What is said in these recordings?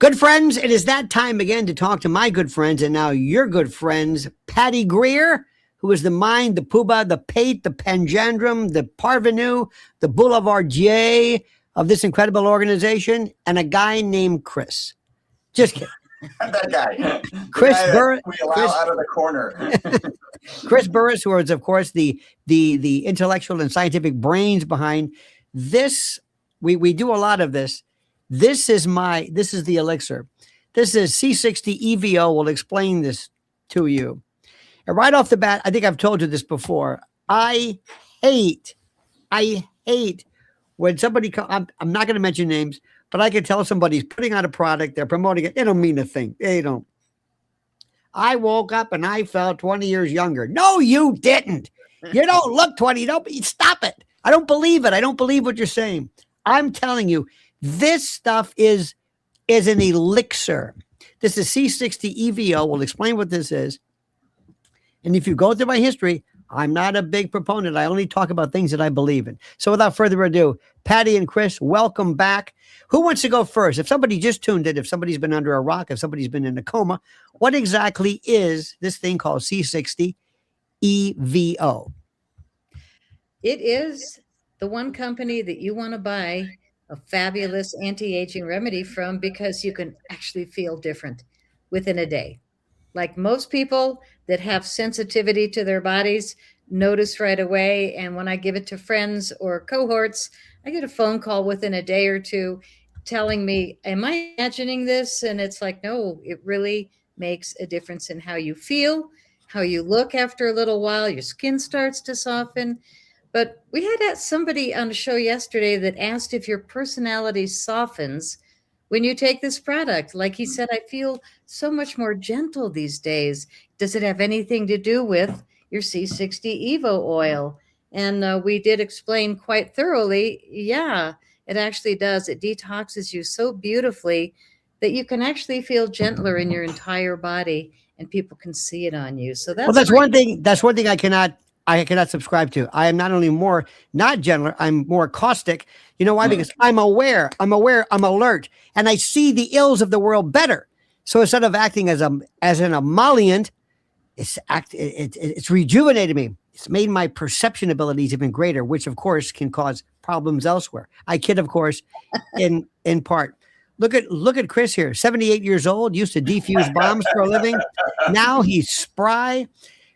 Good friends, it is that time again to talk to my good friends and now your good friends, Patty Greer, who is the mind, the poobah, the pate, the panjandrum, the parvenu, the boulevardier of this incredible organization, and a guy named Chris. Just kidding. That guy. Chris Burris. We allow out of the corner. Chris Burris, who is, of course, the intellectual and scientific brains behind this. We do a lot of this. This is the elixir. This is C60 EVO. Will explain this to you. And right off the bat, I think I've told you this before. I hate when somebody I'm not going to mention names, but I can tell somebody's putting out a product, they're promoting it. They don't mean a thing. They don't. I woke up and I felt 20 years younger. No, you didn't. You don't look 20. Don't stop it. I don't believe it. I don't believe what you're saying. I'm telling you. This stuff is an elixir. This is C60 EVO. We'll explain what this is. And if you go through my history, I'm not a big proponent. I only talk about things that I believe in. So without further ado, Patty and Chris, welcome back. Who wants to go first? If somebody just tuned in, if somebody's been under a rock, if somebody's been in a coma, what exactly is this thing called C60 EVO? It is the one company that you want to buy a fabulous anti-aging remedy from because you can actually feel different within a day. Like most people that have sensitivity to their bodies notice right away. And when I give it to friends or cohorts, I get a phone call within a day or two telling me, am I imagining this? And it's like, no, it really makes a difference in how you feel, how you look after a little while, your skin starts to soften. But we had somebody on the show yesterday that asked if your personality softens when you take this product. Like he said, I feel so much more gentle these days. Does it have anything to do with your C60 EVO oil? And we did explain quite thoroughly. Yeah, it actually does. It detoxes you so beautifully that you can actually feel gentler in your entire body and people can see it on you. So that's one thing. That's one thing I cannot subscribe to. I am not only not gentler, I'm more caustic. You know why? Because I'm aware, I'm alert, and I see the ills of the world better. So instead of acting as an emollient, it's rejuvenated me. It's made my perception abilities even greater, which of course can cause problems elsewhere. I kid, of course, in part. Look at Chris here, 78 years old, used to defuse bombs for a living. Now he's spry.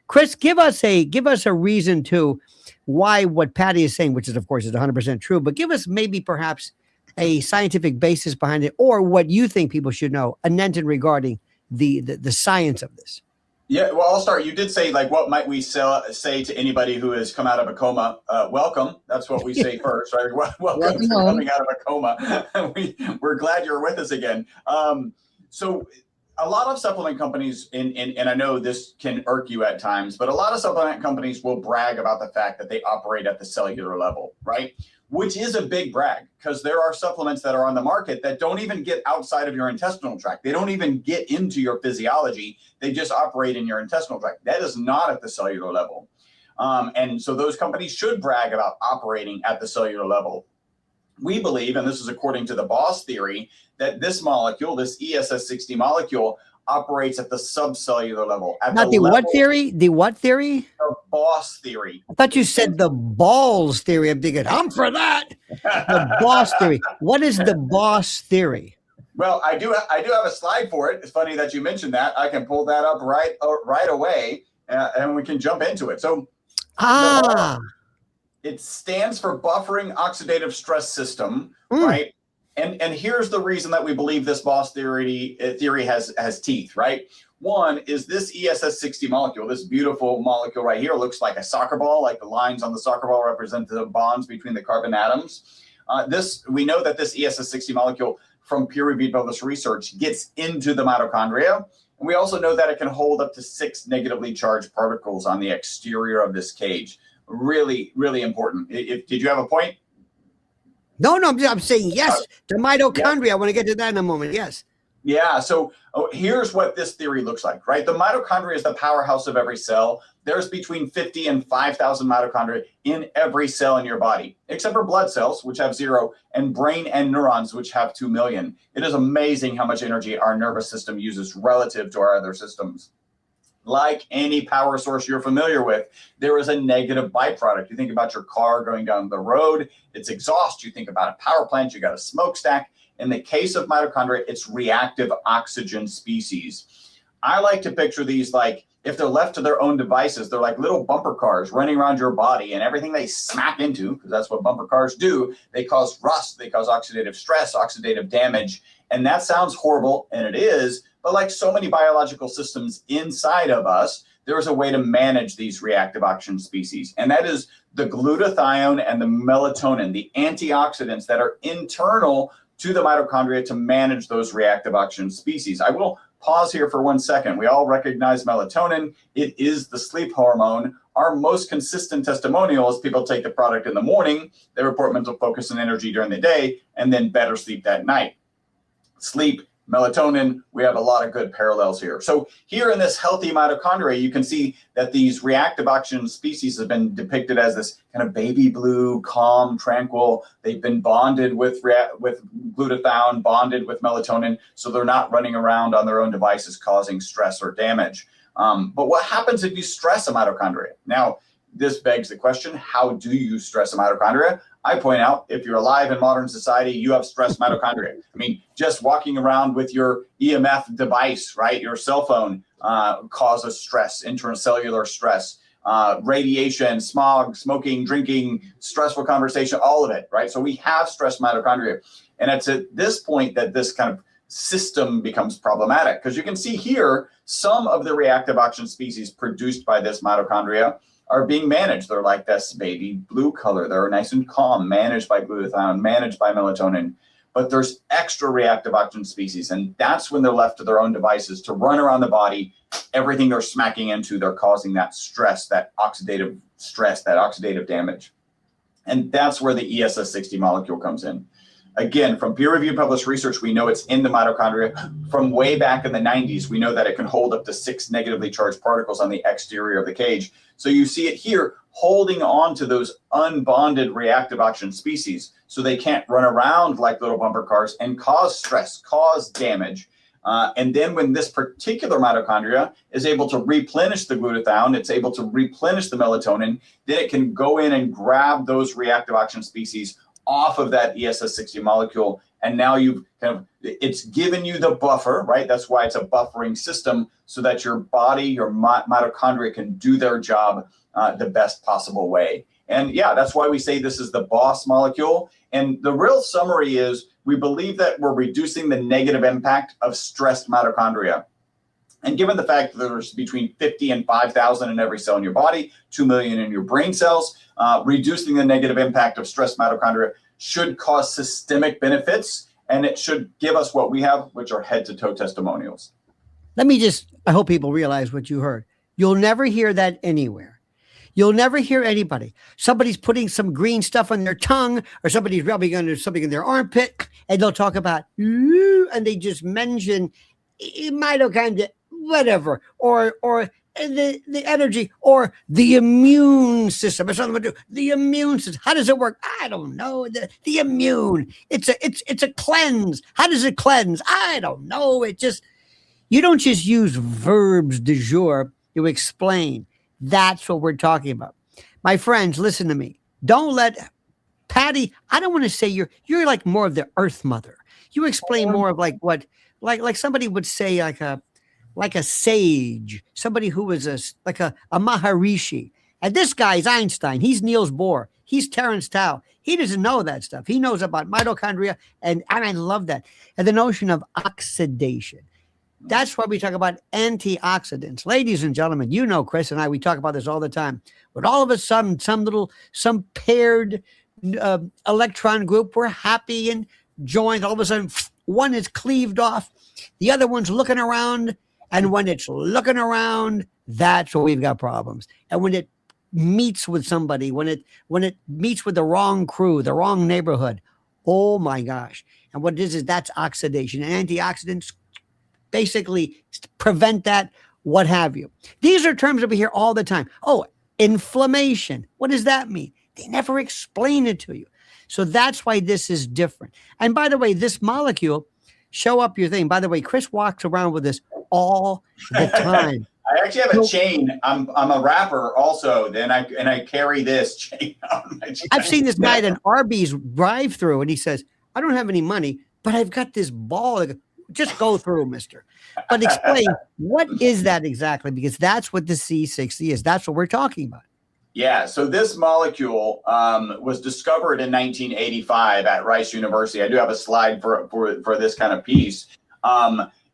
Chris, give us a reason to why what Patty is saying, which is of course is 100% true, but give us maybe perhaps a scientific basis behind it, or what you think people should know, Anenton, regarding the science of this. Yeah, well, I'll start. You did say, like, what might we say to anybody who has come out of a coma? Welcome. That's what we say first, right? Welcome to coming out of a coma. We're glad you're with us again. So a lot of supplement companies, and I know this can irk you at times, but a lot of supplement companies will brag about the fact that they operate at the cellular level, right? Which is a big brag, because there are supplements that are on the market that don't even get outside of your intestinal tract. They don't even get into your physiology. They just operate in your intestinal tract. That is not at the cellular level. And so those companies should brag about operating at the cellular level. We believe, and this is according to the Boss theory, that this molecule, this ESS60 molecule, operates at the subcellular level. Not the what theory? The what theory? The Boss theory. I thought you said the balls theory. I'm thinking, I'm for that. The Boss theory. What is the Boss theory? Well, I do have a slide for it. It's funny that you mentioned that. I can pull that up right away, and we can jump into it. So, it stands for buffering oxidative stress system, right? And here's the reason that we believe this Boss theory has teeth, right? One is this ESS60 molecule, this beautiful molecule right here, looks like a soccer ball, like the lines on the soccer ball represent the bonds between the carbon atoms. We know that this ESS60 molecule from peer-reviewed published research gets into the mitochondria. And we also know that it can hold up to 6 negatively charged particles on the exterior of this cage. Really, really important. Did you have a point? No, I'm saying yes to mitochondria. I want to get to that in a moment. Yes. Yeah. So here's what this theory looks like, right? The mitochondria is the powerhouse of every cell. there's between 50 and 5,000 mitochondria in every cell in your body, except for blood cells, which have 0, and brain and neurons, which have 2 million. It is amazing how much energy our nervous system uses relative to our other systems. Like any power source you're familiar with, there is a negative byproduct. You think about your car going down the road, it's exhaust. You think about a power plant, you got a smokestack. In the case of mitochondria, it's reactive oxygen species. I like to picture these like, if they're left to their own devices, they're like little bumper cars running around your body, and everything they smack into, because that's what bumper cars do, they cause rust, they cause oxidative stress, oxidative damage. And that sounds horrible, and it is, but like so many biological systems inside of us, there is a way to manage these reactive oxygen species. And that is the glutathione and the melatonin, the antioxidants that are internal to the mitochondria to manage those reactive oxygen species. I will pause here for 1 second. We all recognize melatonin. It is the sleep hormone. Our most consistent testimonial is people take the product in the morning, they report mental focus and energy during the day, and then better sleep that night. Sleep, melatonin, we have a lot of good parallels here. So here in this healthy mitochondria, you can see that these reactive oxygen species have been depicted as this kind of baby blue, calm, tranquil. They've been bonded with glutathione, bonded with melatonin, so they're not running around on their own devices causing stress or damage. But what happens if you stress a mitochondria? Now, this begs the question, how do you stress a mitochondria? I point out, if you're alive in modern society, you have stressed mitochondria. I mean, just walking around with your EMF device, right, your cell phone causes stress, intracellular stress, radiation, smog, smoking, drinking, stressful conversation, all of it, right? So we have stressed mitochondria. And it's at this point that this kind of system becomes problematic, because you can see here, some of the reactive oxygen species produced by this mitochondria are being managed. They're like this baby blue color. They're nice and calm, managed by glutathione, managed by melatonin. But there's extra reactive oxygen species, and that's when they're left to their own devices to run around the body. Everything they're smacking into, they're causing that stress, that oxidative stress, that oxidative damage. And that's where the ESS60 molecule comes in. Again, from peer-reviewed published research, we know it's in the mitochondria. From way back in the 90s, we know that it can hold up to 6 negatively charged particles on the exterior of the cage. So you see it here holding on to those unbonded reactive oxygen species, so they can't run around like little bumper cars and cause stress, cause damage. And then when this particular mitochondria is able to replenish the glutathione, it's able to replenish the melatonin, then it can go in and grab those reactive oxygen species off of that ESS60 molecule. And now you've it's given you the buffer, right? That's why it's a buffering system, so that your body, your mitochondria can do their job the best possible way. And yeah, that's why we say this is the boss molecule. And the real summary is, we believe that we're reducing the negative impact of stressed mitochondria. And given the fact that there's between 50 and 5,000 in every cell in your body, 2 million in your brain cells, reducing the negative impact of stressed mitochondria should cause systemic benefits, and it should give us what we have, which are head-to-toe testimonials. I hope people realize what you heard. You'll never hear that anywhere. You'll never hear anybody. Somebody's putting some green stuff on their tongue, or somebody's rubbing under something in their armpit, and they'll talk about, and they just mention mitochondria, whatever, or the energy, or the immune system. It's something to do. The immune system. How does it work? I don't know. The immune. It's a cleanse. How does it cleanse? I don't know. You don't just use verbs du jour to explain. That's what we're talking about. My friends, listen to me. Don't let Patty, I don't want to say you're like more of the earth mother. You explain more of like what, like somebody would say, like a sage, somebody who was a Maharishi. And this guy's Einstein. He's Niels Bohr. He's Terence Tao. He doesn't know that stuff. He knows about mitochondria, and I love that. And the notion of oxidation. That's why we talk about antioxidants. Ladies and gentlemen, you know, Chris and I, we talk about this all the time. But all of a sudden, some paired electron group were happy and joined. All of a sudden, one is cleaved off. The other one's looking around. And when it's looking around, that's where we've got problems. And when it meets with somebody, when it meets with the wrong crew, the wrong neighborhood, oh my gosh. And what it is that's oxidation. And antioxidants basically prevent that what have you. These are terms that we hear all the time. Oh, inflammation. What does that mean? They never explain it to you. So that's why this is different. And by the way, this molecule, show up your thing. By the way, Chris walks around with this all the time. I actually have a chain. I'm a rapper also. Then I carry this chain on my chain. I've seen this guy at an Arby's drive-through, and he says, "I don't have any money, but I've got this ball. Just go through, mister." But explain, what is that exactly? Because that's what the C60 is. That's what we're talking about. Yeah, so this molecule was discovered in 1985 at Rice University. I do have a slide for this kind of piece.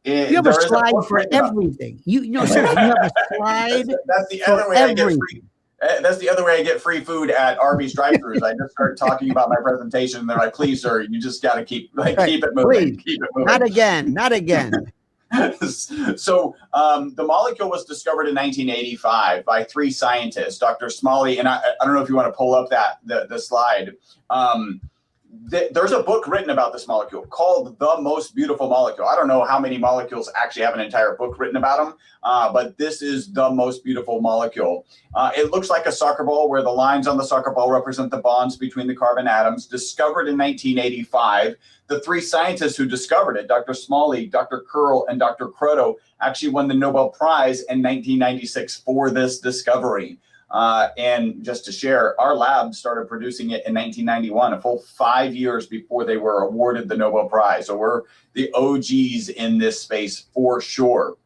You have a slide for everything. You know, seriously, you have a slide. That's the other way I get free. That's the other way I get free food at Arby's drive-thrus. I just start talking about my presentation, and they're like, "Please, sir, you just got to keep it moving. Please. Keep it moving." Not again. Not again. So the molecule was discovered in 1985 by 3 scientists, Dr. Smalley, and I don't know if you want to pull up the slide. There's a book written about this molecule called The Most Beautiful Molecule. I don't know how many molecules actually have an entire book written about them, but this is the most beautiful molecule. It looks like a soccer ball where the lines on the soccer ball represent the bonds between the carbon atoms. Discovered in 1985. The 3 scientists who discovered it, Dr. Smalley, Dr. Curl, and Dr. Croto, actually won the Nobel Prize in 1996 for this discovery. And just to share, our lab started producing it in 1991, a full 5 years before they were awarded the Nobel Prize. So we're the OGs in this space for sure.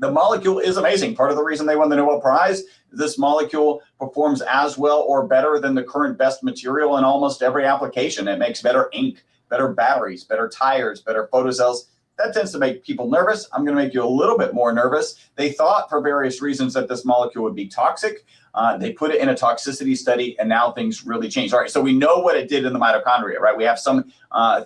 The molecule is amazing. Part of the reason they won the Nobel Prize, this molecule performs as well or better than the current best material in almost every application. It makes better ink, better batteries, better tires, better photocells. That tends to make people nervous. I'm going to make you a little bit more nervous. They thought for various reasons that this molecule would be toxic. They put it in a toxicity study, and now things really changed. All right, so we know what it did in the mitochondria, right? We have some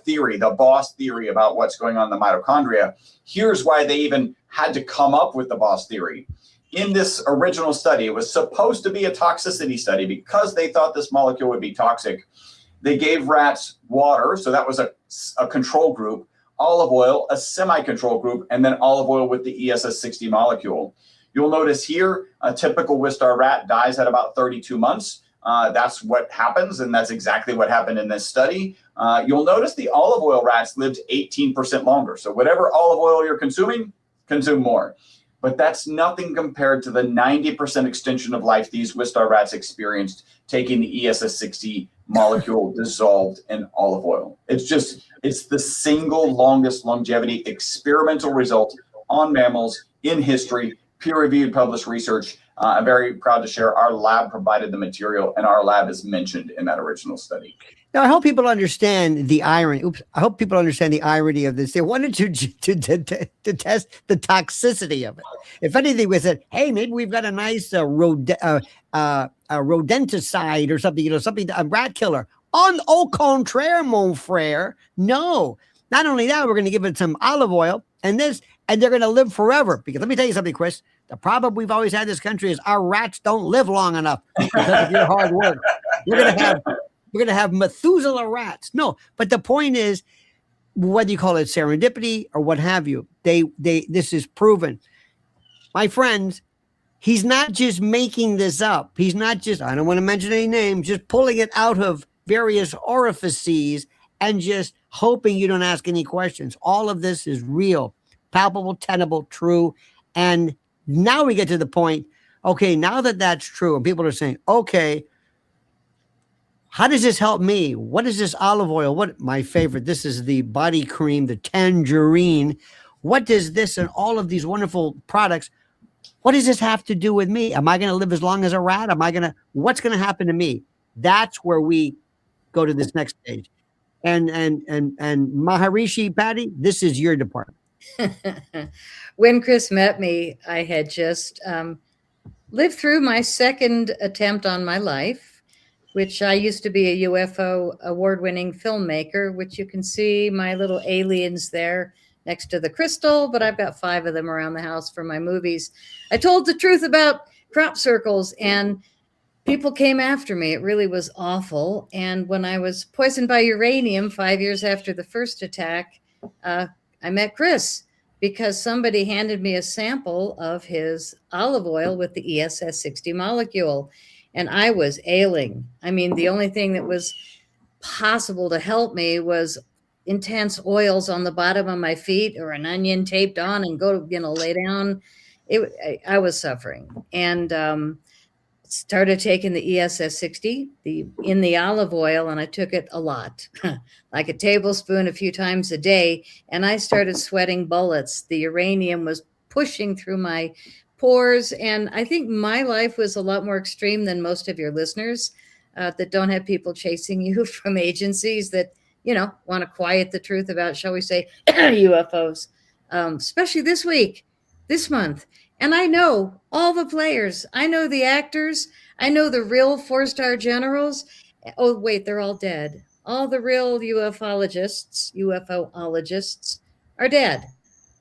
theory, the Boss theory about what's going on in the mitochondria. Here's why they even had to come up with the Boss theory. In this original study, it was supposed to be a toxicity study because they thought this molecule would be toxic. They gave rats water, so that was a control group, olive oil, a semi-control group, and then olive oil with the ESS60 molecule. You'll notice here, a typical Wistar rat dies at about 32 months. That's what happens, and that's exactly what happened in this study. You'll notice the olive oil rats lived 18% longer. So whatever olive oil you're consuming, consume more. But that's nothing compared to the 90% extension of life these Wistar rats experienced taking the ESS60 molecule dissolved in olive oil. It's the single longest longevity experimental result on mammals in history, peer-reviewed published research. I'm very proud to share our lab provided the material, and our lab is mentioned in that original study. Now, I hope people understand the irony. I hope people understand the irony of this. They wanted to test the toxicity of it. If anything, we said, hey, maybe we've got a nice rodenticide or something, something, a rat killer. Au contraire, mon frere. No. Not only that, we're going to give it some olive oil and they're going to live forever. Because let me tell you something, Chris. The problem we've always had in this country is our rats don't live long enough because of your hard work. We're going to have Methuselah rats. No, but the point is, whether you call it serendipity or what have you, this is proven. My friends, he's not just making this up. He's not just, I don't want to mention any names, just pulling it out of various orifices and just hoping you don't ask any questions. All of this is real, palpable, tenable, true. And now we get to the point, okay, now that that's true, and people are saying, okay, how does this help me? What is this olive oil? What my favorite? This is the body cream, the tangerine. What does this and all of these wonderful products, what does this have to do with me? Am I going to live as long as a rat? What's going to happen to me? That's where we go to this next stage. And Maharishi, Patty, this is your department. When Chris met me, I had just lived through my second attempt on my life, which I used to be a UFO award-winning filmmaker, which you can see my little aliens there next to the crystal, but I've got 5 of them around the house for my movies. I told the truth about crop circles and people came after me. It really was awful. And when I was poisoned by uranium 5 years after the first attack, I met Chris. because somebody handed me a sample of his olive oil with the ESS60 molecule, and I was ailing. I mean, the only thing that was possible to help me was intense oils on the bottom of my feet or an onion taped on and go, lay down. I was suffering. And started taking the ESS60 in the olive oil, and I took it a lot, like a tablespoon a few times a day, and I started sweating bullets. The uranium was pushing through my pores, and I think my life was a lot more extreme than most of your listeners that don't have people chasing you from agencies that, want to quiet the truth about, shall we say, UFOs, especially this month. And I know all the players. I know the actors. I know the real 4-star generals. Oh, wait, they're all dead. All the real UFOlogists are dead.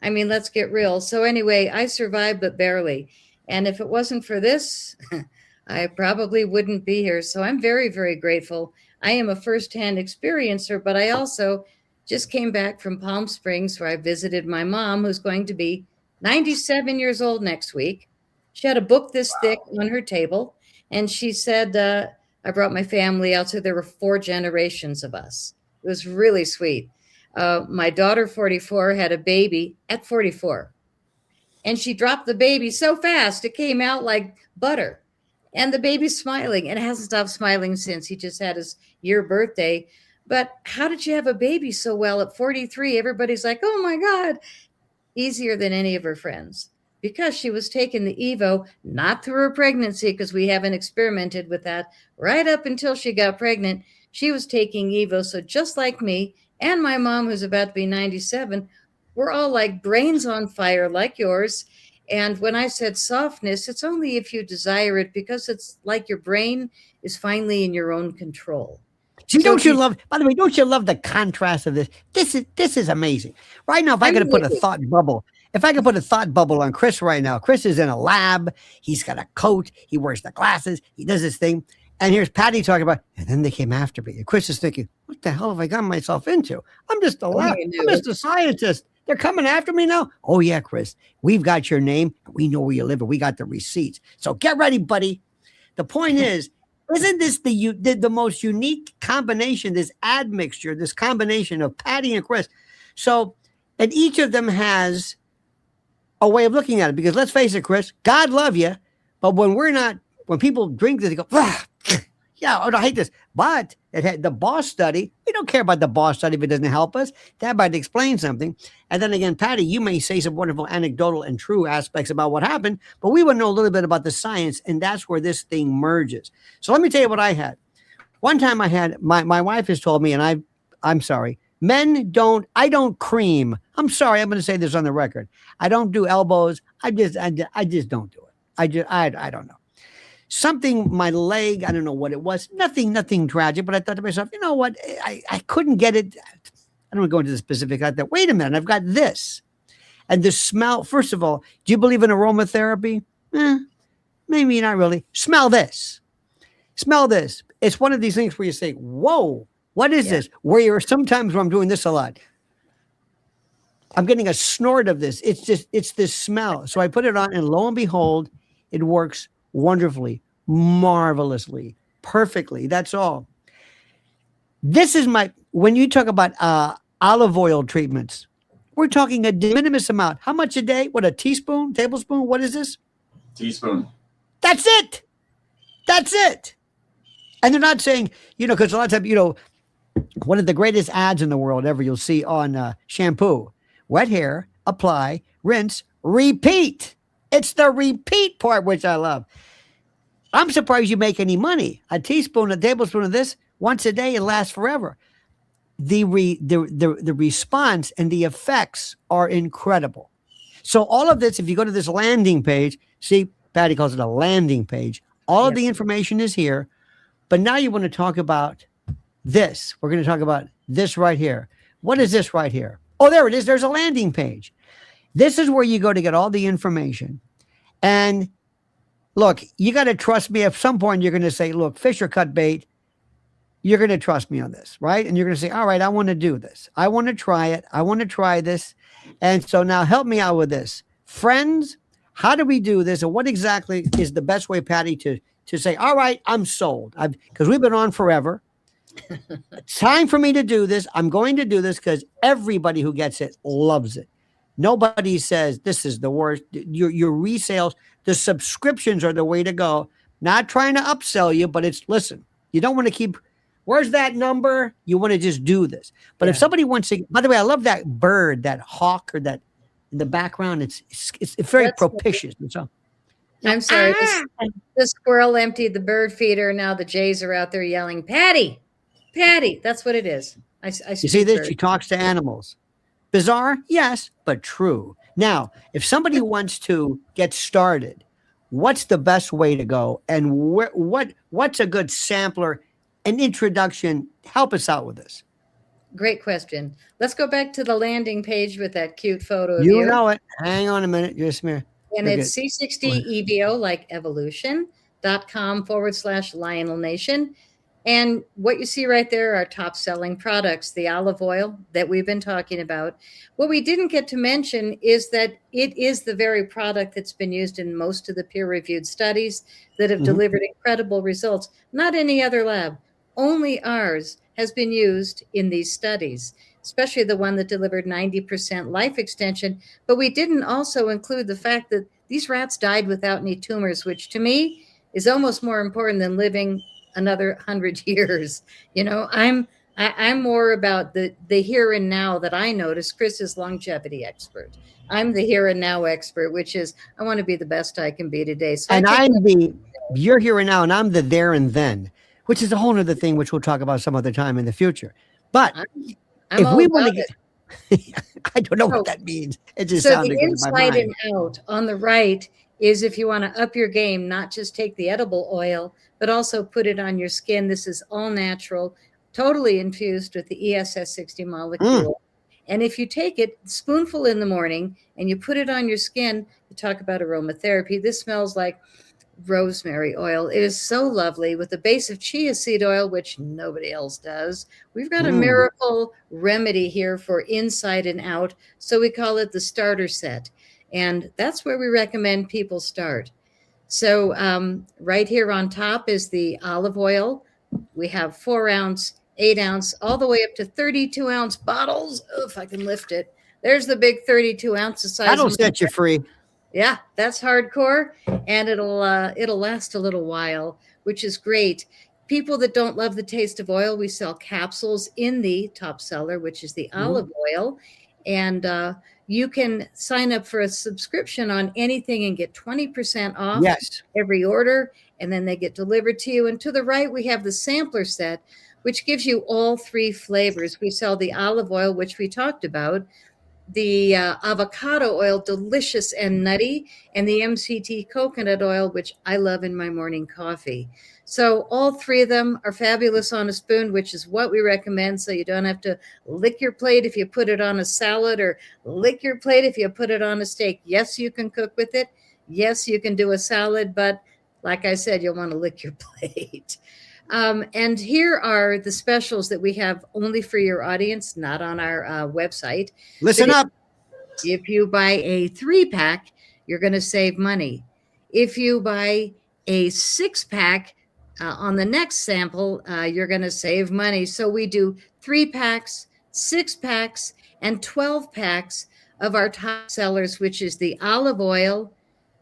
I mean, let's get real. So anyway, I survived, but barely. And if it wasn't for this, I probably wouldn't be here. So I'm very, very grateful. I am a firsthand experiencer, but I also just came back from Palm Springs, where I visited my mom, who's going to be 97 years old next week. She had a book this thick on her table, and she said, I brought my family out, so there were 4 generations of us. It was really sweet. My daughter, 44, had a baby at 44, and she dropped the baby so fast it came out like butter, and the baby's smiling, and it hasn't stopped smiling since. He just had his year birthday. But how did you have a baby so well at 43? Everybody's like, oh my God. Easier than any of her friends, because she was taking the EVO, not through her pregnancy, because we haven't experimented with that, right up until she got pregnant. She was taking EVO. So just like me and my mom, who's about to be 97, we're all like brains on fire, like yours. And when I said softness, it's only if you desire it, because it's like your brain is finally in your own control. See, don't you love, by the way, don't you love the contrast of this? This is amazing. Right now, if I could put a thought bubble on Chris right now, Chris is in a lab. He's got a coat. He wears the glasses. He does this thing. And here's Patty talking about, and then they came after me. And Chris is thinking, what the hell have I gotten myself into? I'm just a lab. I'm just a scientist. They're coming after me now. Oh, yeah, Chris, we've got your name. We know where you live, and we got the receipts. So get ready, buddy. The point is, isn't this the most unique combination, this admixture, this combination of Patty and Chris? So, and each of them has a way of looking at it, because let's face it, Chris, God love you, but when people drink this, they go, yeah, I hate this. But it had the Boss study. We don't care about the Boss study if it doesn't help us. That might explain something. And then again, Patty, you may say some wonderful anecdotal and true aspects about what happened, but we would know a little bit about the science, and that's where this thing merges. So let me tell you what I had. One time I had, my wife has told me, and I'm sorry, I don't cream. I'm sorry, I'm going to say this on the record. I don't do elbows. I just don't do it. I don't know. Something, my leg, I don't know what it was. Nothing tragic, but I thought to myself, you know what? I couldn't get it. I don't want to go into the specific. I thought, wait a minute, I've got this. And the smell, first of all, do you believe in aromatherapy? Maybe not really. Smell this. Smell this. It's one of these things where you say, whoa, what is this? Sometimes when I'm doing this a lot, I'm getting a snort of this. It's this smell. So I put it on, and lo and behold, it works wonderfully, marvelously, perfectly. That's all. This is when you talk about olive oil treatments, we're talking a de minimis amount. How much a day? What, a teaspoon, tablespoon? What is this? Teaspoon. That's it. And they're not saying, because a lot of times, one of the greatest ads in the world ever you'll see on shampoo: wet hair, apply, rinse, repeat. It's the repeat part, which I love. I'm surprised you make any money. A teaspoon, a tablespoon of this once a day, it lasts forever. The response and the effects are incredible. So all of this, if you go to this landing page, see, Patty calls it a landing page. All of the information is here. But now you want to talk about this. We're going to talk about this right here. What is this right here? Oh, there it is. There's a landing page. This is where you go to get all the information. And look, you got to trust me. At some point, you're going to say, look, fish or cut bait. You're going to trust me on this, right? And you're going to say, all right, I want to do this. I want to try it. I want to try this. And so now help me out with this. Friends, how do we do this? And what exactly is the best way, Patty, to say, all right, I'm sold? Because we've been on forever. It's time for me to do this. I'm going to do this because everybody who gets it loves it. Nobody says this is the worst. Your resales, the subscriptions are the way to go. Not trying to upsell you, but listen, you don't want to keep, where's that number? You want to just do this. But if somebody wants to, by the way, I love that bird, that hawk, or that in the background. It's very That's propitious. So, I'm sorry. The squirrel emptied the bird feeder. Now the jays are out there yelling, Patty, Patty. That's what it is. I you see this? She talks to animals. Bizarre? Yes, but true. Now, if somebody wants to get started, what's the best way to go? And what's a good sampler, an introduction? Help us out with this. Great question. Let's go back to the landing page with that cute photo of you. You know it. Hang on a minute. You're a smear. And it's C60 EVO, like evolution.com/Lionel Nation. And what you see right there are top selling products, the olive oil that we've been talking about. What we didn't get to mention is that it is the very product that's been used in most of the peer-reviewed studies that have delivered incredible results. Not any other lab, only ours has been used in these studies, especially the one that delivered 90% life extension. But we didn't also include the fact that these rats died without any tumors, which to me is almost more important than living another 100 years. You know, I'm more about the here and now that I notice. Chris is longevity expert. I'm the here and now expert, which is I want to be the best I can be today. So and you're here and now, and I'm the there and then, which is a whole other thing, which we'll talk about some other time in the future. But I'm if we want to get, I don't know what that means. It just sounded good in my mind. Inside and out on the right is if you want to up your game, not just take the edible oil, but also put it on your skin. This is all natural, totally infused with the ESS60 molecule. And if you take it spoonful in the morning and you put it on your skin, you talk about aromatherapy. This smells like rosemary oil. It is so lovely with a base of chia seed oil, which nobody else does. We've got a miracle remedy here for inside and out. So we call it the starter set. And that's where we recommend people start. So right here on top is the olive oil. We have 4 ounce, 8 ounce, all the way up to 32 ounce bottles. Oh, if I can lift it. There's the big 32 ounce size. That'll set you free. Yeah, that's hardcore. And it'll last a little while, which is great. People that don't love the taste of oil, we sell capsules in the top seller, which is the olive oil. And you can sign up for a subscription on anything and get 20% off every order. And then they get delivered to you. And to the right, we have the sampler set, which gives you all 3 flavors. We sell the olive oil, which we talked about, the avocado oil, delicious and nutty, and the MCT coconut oil, which I love in my morning coffee. So all 3 of them are fabulous on a spoon, which is what we recommend. So you don't have to lick your plate if you put it on a salad, or lick your plate if you put it on a steak. Yes, you can cook with it. Yes, you can do a salad, but like I said, you'll want to lick your plate. And here are the specials that we have only for your audience, not on our website. Listen up. If you buy a 3-pack, you're going to save money. If you buy a 6-pack on the next sample, you're going to save money. So we do 3 packs, 6 packs, and 12 packs of our top sellers, which is the olive oil,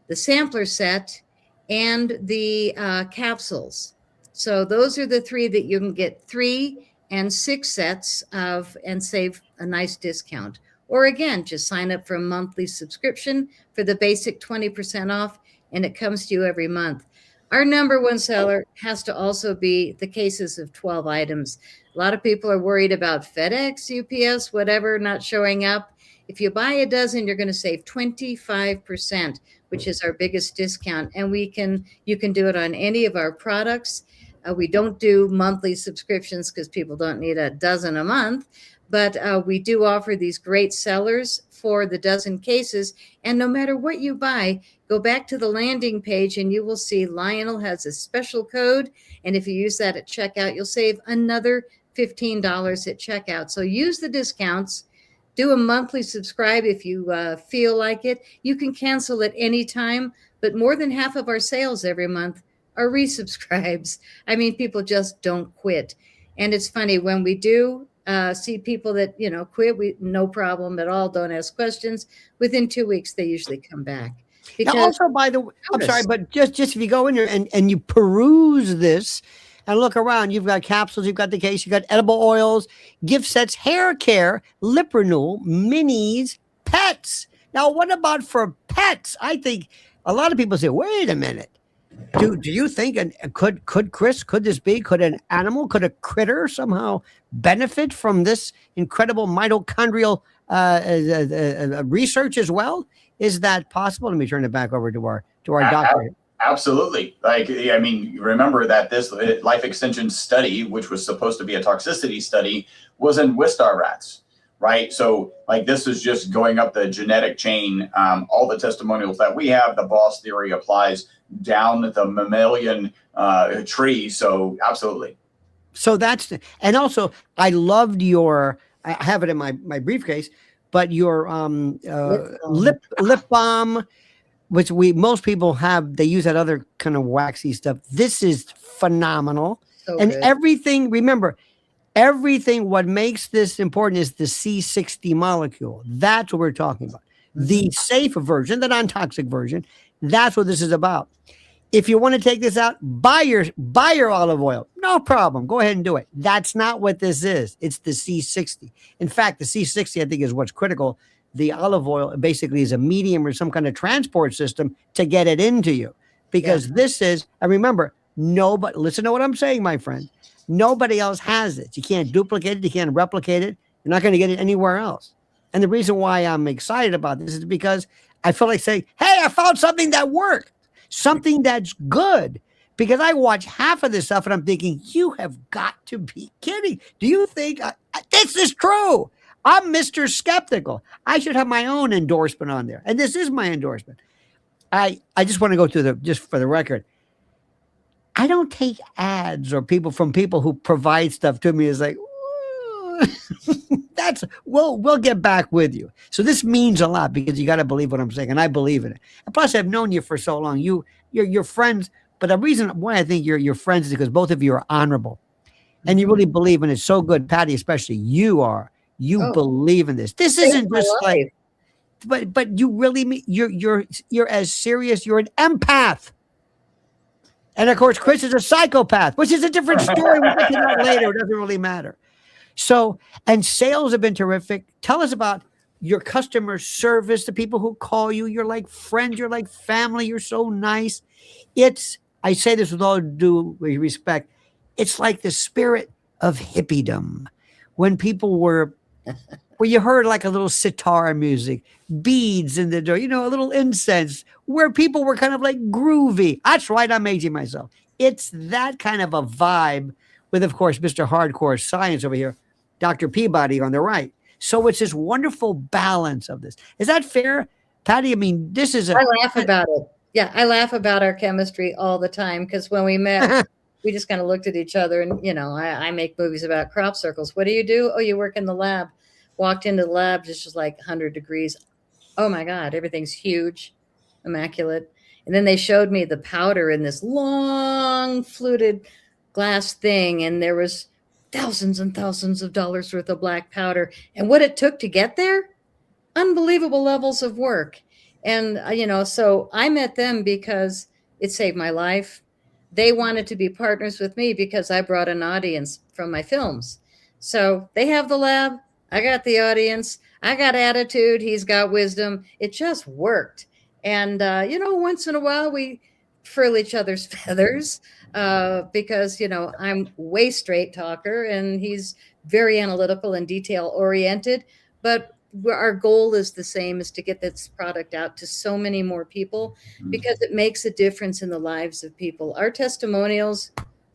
the sampler set, and the capsules. So those are the 3 that you can get 3 and 6 sets of and save a nice discount. Or again, just sign up for a monthly subscription for the basic 20% off, and it comes to you every month. Our number 1 seller has to also be the cases of 12 items. A lot of people are worried about FedEx, UPS, whatever, not showing up. If you buy a dozen, you're going to save 25%, which is our biggest discount. And you can do it on any of our products. We don't do monthly subscriptions because people don't need a dozen a month, but we do offer these great sellers for the dozen cases. And no matter what you buy, go back to the landing page and you will see Lionel has a special code. And if you use that at checkout, you'll save another $15 at checkout. So use the discounts do a monthly subscribe if you feel like it. You can cancel at any time, but more than half of our sales every month are resubscribes. I mean, people just don't quit. And it's funny when we do see people that, quit, we no problem at all, don't ask questions. Within 2 weeks, they usually come back. Now, Because also, by the way, I'm sorry, notice. but just if you go in there and you peruse this and look around, you've got capsules, you've got the case, you've got edible oils, gift sets, hair care, lip renewal, minis, pets. Now, what about for pets? I think a lot of people say, wait a minute. Do you think could this be, could an animal, could a critter somehow benefit from this incredible mitochondrial research as well? Is that possible? Let me turn it back over to our doctor. Absolutely. Like, I mean, remember that this life extension study, which was supposed to be a toxicity study, was in Wistar rats, right? So like, this is just going up the genetic chain. All the testimonials that we have, the boss theory applies down the mammalian tree. So absolutely. So that's, and also I loved I have it in my briefcase, but your lip balm, which most people have, they use that other kind of waxy stuff. This is phenomenal. So and good. everything, remember, everything, what makes this important is the C60 molecule. That's what we're talking about. The safe version, the non-toxic version. That's what this is about. If you want to take this out, buy your olive oil. No problem. Go ahead and do it. That's not what this is. It's the C60. In fact, the C60, I think, is what's critical. The olive oil basically is a medium or some kind of transport system to get it into you. Because this is, and remember, listen to what I'm saying, my friend. Nobody else has it. You can't duplicate it. You can't replicate it. You're not going to get it anywhere else. And the reason why I'm excited about this is because I feel like saying, hey, I found something that worked. Something that's good, because I watch half of this stuff and I'm thinking, you have got to be kidding. Do you think this is true? I'm Mr. Skeptical. I should have my own endorsement on there. And this is my endorsement. I just want to go through just for the record. I don't take ads or people who provide stuff to me. It's like, we'll get back with you. So this means a lot because you got to believe what I'm saying, and I believe in it. And plus, I've known you for so long. You're friends, but the reason why I think you're friends is because both of you are honorable, and you really believe in it. So good, Patty, especially you are. You believe in this. This isn't just like, but you really you're as serious. You're an empath. And of course, Chris is a psychopath, which is a different story. We'll get to that later. It doesn't really matter. So, and sales have been terrific. Tell us about your customer service, the people who call you. You're like friends. You're like family. You're so nice. I say this with all due respect, it's like the spirit of hippiedom. When people where you heard like a little sitar music, beads in the door, a little incense, where people were kind of like groovy. That's right, I'm aging myself. It's that kind of a vibe with, of course, Mr. Hardcore Science over here, Dr. Peabody on the right. So it's this wonderful balance of this. Is that fair, Patty? I mean, this is I laugh about it. Yeah, I laugh about our chemistry all the time because when we met, we just kind of looked at each other and, I make movies about crop circles. What do you do? Oh, you work in the lab. Walked into the lab, just like 100 degrees. Oh my God, everything's huge, immaculate. And then they showed me the powder in this long fluted glass thing. And there was thousands and thousands of dollars worth of black powder. And what it took to get there, unbelievable levels of work. And, so I met them because it saved my life. They wanted to be partners with me because I brought an audience from my films. So they have the lab. I got the audience. I got attitude. He's got wisdom. It just worked. And, once in a while we frill each other's feathers because, I'm way straight talker and he's very analytical and detail oriented. But our goal is the same, is to get this product out to so many more people because it makes a difference in the lives of people. Our testimonials,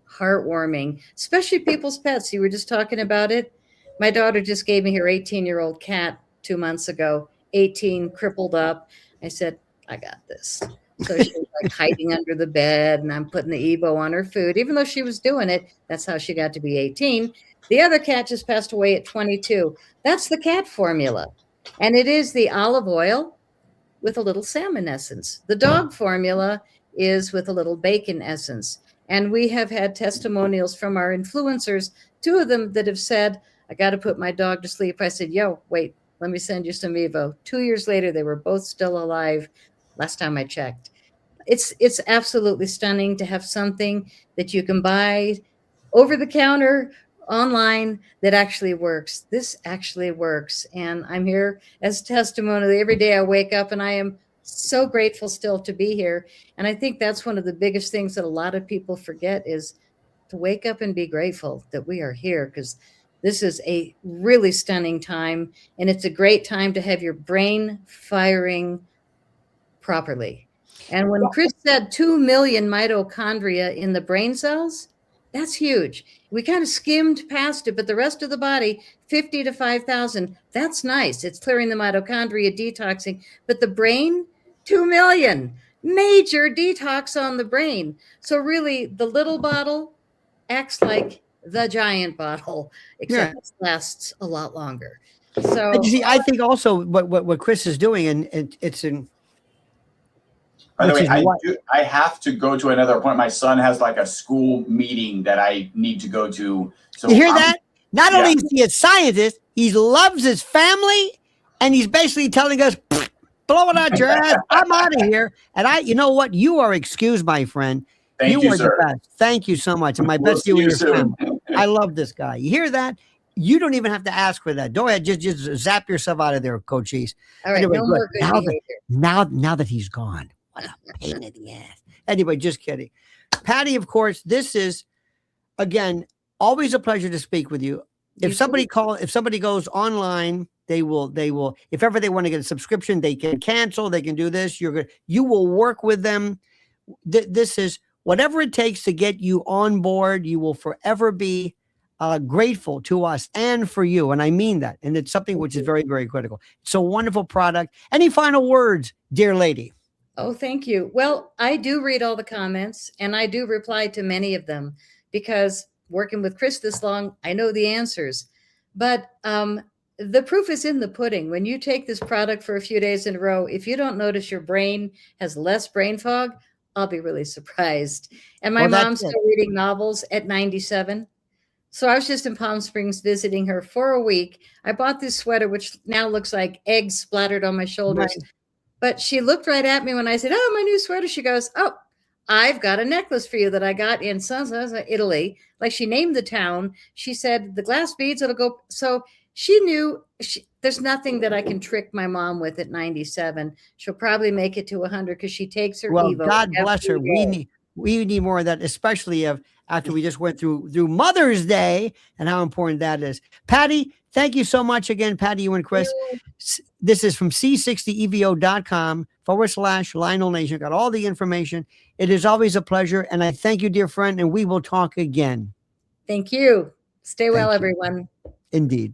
heartwarming, especially people's pets. You were just talking about it. My daughter just gave me her 18-year-old cat 2 months ago, 18, crippled up. I said, I got this. So she was like hiding under the bed, and I'm putting the EVO on her food, even though she was doing it. That's how she got to be 18. The other cat just passed away at 22. That's the cat formula. And it is the olive oil with a little salmon essence. The dog formula is with a little bacon essence. And we have had testimonials from our influencers, two of them that have said, I got to put my dog to sleep. I said, yo, wait, let me send you some EVO. 2 years later, they were both still alive last time I checked. It's absolutely stunning to have something that you can buy over the counter online that actually works. This actually works. And I'm here as testimony. Every day I wake up and I am so grateful still to be here. And I think that's one of the biggest things that a lot of people forget is to wake up and be grateful that we are here, because this is a really stunning time. And it's a great time to have your brain firing properly. And when Chris said 2 million mitochondria in the brain cells, that's huge. We kind of skimmed past it, but the rest of the body, 50 to 5,000, that's nice. It's clearing the mitochondria, detoxing. But the brain, 2 million, major detox on the brain. So really, the little bottle acts like the giant bottle, except it lasts a lot longer. So you see, I think also what Chris is doing, and it's in. By the way, I have to go to another appointment. My son has like a school meeting that I need to go to. So you hear that? Not only is he a scientist, he loves his family, and he's basically telling us, blow it out your ass. I'm out of here. And you know what? You are excused, my friend. Thank you, sir. The best. Thank you so much. And my best to you and your family. I love this guy. You hear that? You don't even have to ask for that. Go ahead, just zap yourself out of there, Coach Cheese. All right, anyway, no more good now that he's gone. What a pain in the ass. Anyway, just kidding. Patty, of course, this is, again, always a pleasure to speak with you. If somebody goes online, they will, if ever they want to get a subscription, they can cancel, they can do this. You will work with them. This is whatever it takes to get you on board. You will forever be grateful to us and for you. And I mean that. And it's something which is very, very critical. It's a wonderful product. Any final words, dear lady? Oh, thank you. Well, I do read all the comments and I do reply to many of them because working with Chris this long, I know the answers. But the proof is in the pudding. When you take this product for a few days in a row, if you don't notice your brain has less brain fog, I'll be really surprised. And my mom's still reading novels at 97. So I was just in Palm Springs visiting her for a week. I bought this sweater, which now looks like eggs splattered on my shoulders. Right. But she looked right at me when I said, oh, my new sweater. She goes, oh, I've got a necklace for you that I got in Italy. Like she named the town. She said, the glass beads, it'll go. So she knew there's nothing that I can trick my mom with at 97. She'll probably make it to 100 because she takes her EVO. Well, God bless her. We need more of that, especially after we just went through Mother's Day and how important that is. Patty, thank you so much again, Patty, you and Chris. This is from C60EVO.com/Lionel Nation. Got all the information. It is always a pleasure. And I thank you, dear friend, and we will talk again. Thank you. Stay well, everyone. Indeed.